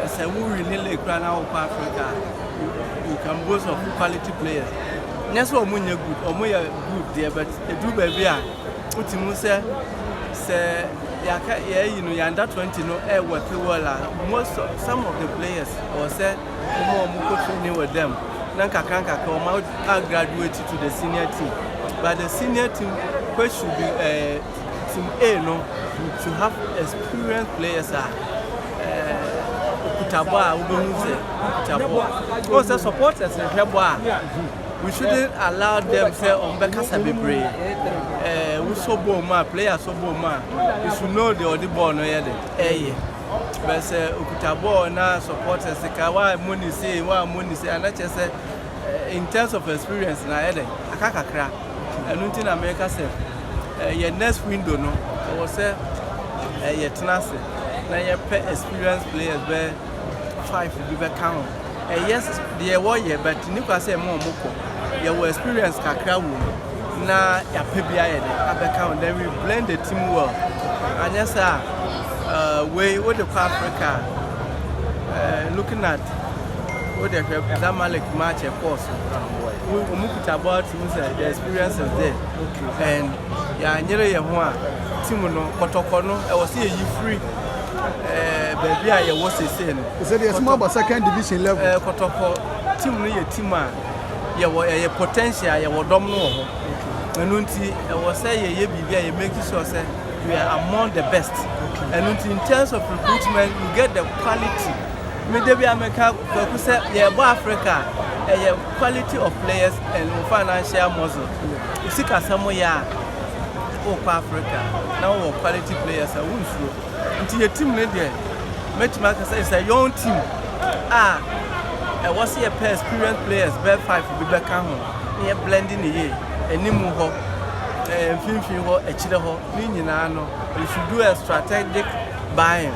Say we really crown out Africa. You can boast of quality players. That's what good there, but a do baby. Put him say you know, you're under 20 no air work most some of the players or say more training with them. Nanka come out graduated to the senior team. But the senior team which should be team A no to have experienced players because supporters in we shouldn't allow them say on Bekasa Bebre. We so boma players so boma. You should know the other ball no yet. But Ukutabo na supporters the kawa money say and I just say in terms of experience na yet akakakra. And nothing America say your next window no was say your tenase na your experienced players be 5 will be count. Yes, they were here, but Nico say more moko. Your experience kakra wu na ya pebia ye dey count. Then we blend the team well. And yes, we with the Africa looking at What the JAMA match, of course. We moved about the experience is there. And yeah, nearly a one. Timono, Kotokono, I was here free. Baby, I was saying. Is it a small but second division level? Kotoko, Timono, Tima, you were a potential, you were domino. And I was saying, you make sure we are among the best. And in terms of recruitment, you get the quality. Maybe America, Africa, a quality of players and financial muscle. You see, somewhere, Africa, now quality players are wonderful. Until your team, it's a young team. I was here, experienced players, bad 5 will be back home. Near blending the year, a Nimu, a Finfiho, a Chidaho, Ninano. You should do a strategic buying.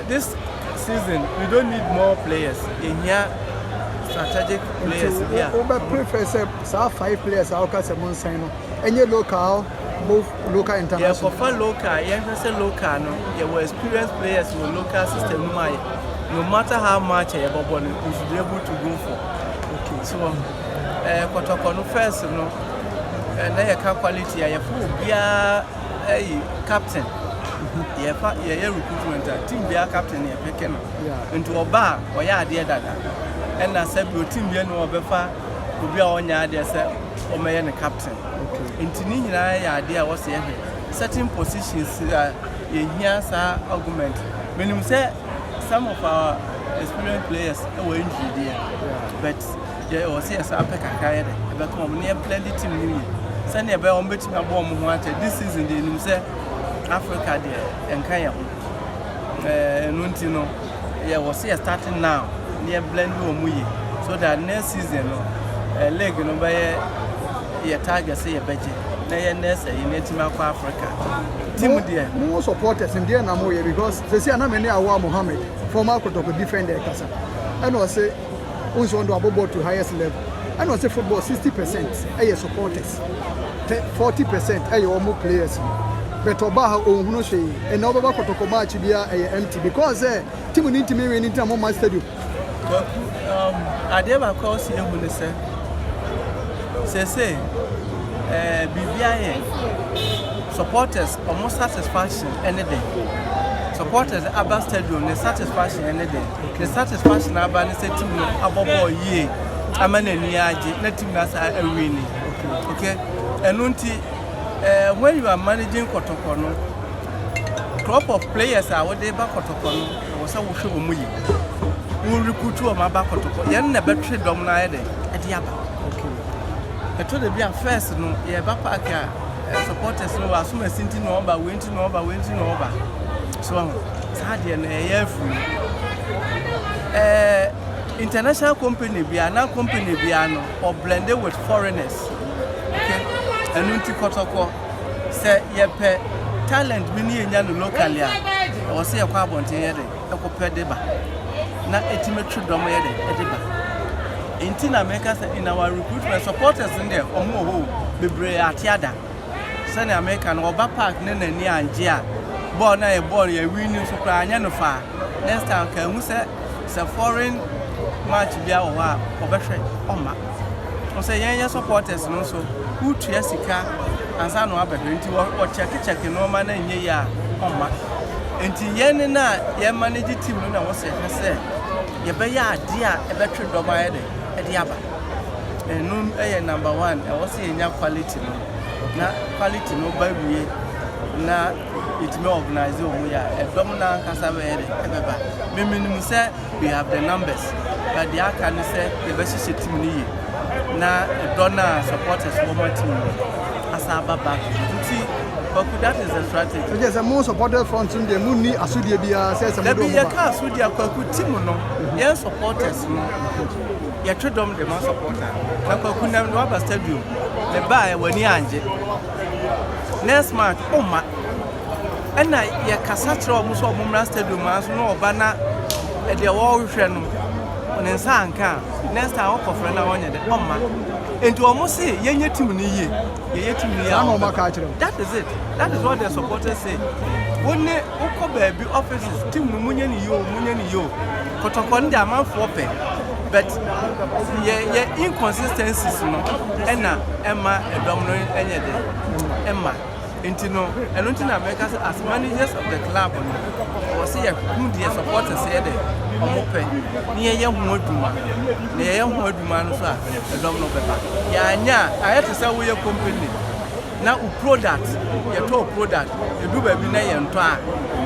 This season, we don't need more players. In here, strategic players. Yeah. We prefer 5 players. Our customer sign. Any local, both local and international. Yeah, for local, you were experienced players in the local system. No matter how much you should be able to go for. Okay. So, Kotoko first, and then quality. You be a captain. Yeah, recruitment team be a captain here, picking into a bar or yeah, dear dada. And I said, your team be no befa, could be on your idea, or may a captain. Into Nina idea was here. Certain positions in here, sir, argument. When you say some of our experienced players were injured here, but there was here, so I pick a carrier, but come near plenty team. Send a bell on betting a bomb wanted this season, they say. Africa there and Kenya. Nuntino, yeah, was here starting now near Blendu, so that next season, a leg, by a target, say a budget. They are next in Africa. Timothy, more supporters in Diana because they say, I'm many Awa Mohammed, former Kotoko defender, and I say, also on the above to highest level. And I say football 60% are supporters, 40% are your more players. But Obaha who say and now Kotoko match be empty because team need to me in time on stadium. I never call see when say BBI supporters almost satisfaction any day. Supporters Abba Stadium the satisfaction any day. The satisfaction Abba say team above ye. I'm an Niaji, not team that's a winning. Okay, and until when you are managing Kotoko, crop of players are what they back Kotoko was a wush of Muyi. We recruit to a Maba Kotoko. You never trade dominated at Yaba. Okay. I told the be first, no, Yabaka supporters no, as soon as Sintin over, winting over. So, Sadi and a year free. International company, Biana company, Biano, or blended with foreigners. And Unti Kotoko say, Yepe talent, we need locally. I was say a carbon here, a copper deba. Not a timid domain, a deba. In Tina makers in our recruitment supporters in there, or more, be brave at Yada. Sunny American or Bapak, Nene, near and Gia. Born a boy, a winning to cry, and far. Next time, can we say, it's a foreign match be our or better, Oma. I say, young supporters, no so. Who Jessica and San Robert into or check no man in ye on until Yenna, your manager team, I was say, you be ya dear a better domain at Yaba. And noon a number 1, I was saying your quality no baby. Now it's more organized. We are a dominant Cassava. Minimum say we have the numbers, but the can say the best team. Now, the donor supporters for my team as a back. But that is the strategy. So there's a more supporter front in the Muni Asudia says there be a car Sudia Team. Yes, supporters. You treat them the most supporter. Like we never know stadium. The buy when you anje. Next month, oh my. And I Casatra Muso Mumra Stadium as no banner at the wall friend. On in Sanka. Next time, I'll friend I want you. And to almost say, young team ye, that is it. That is what the supporters say. When they baby offices, Tim Munian, you, Kotoko ndi amanfo pe but ye inconsistencies no ena emma edom no enye de emma intino enuntina make us as managers of the club no say who the supporters say de omope ni ye hu aduma ni ye hu aduma no so a edom no beba ya anya ayete say we company na u product ye to product edu ba bi na ye nto a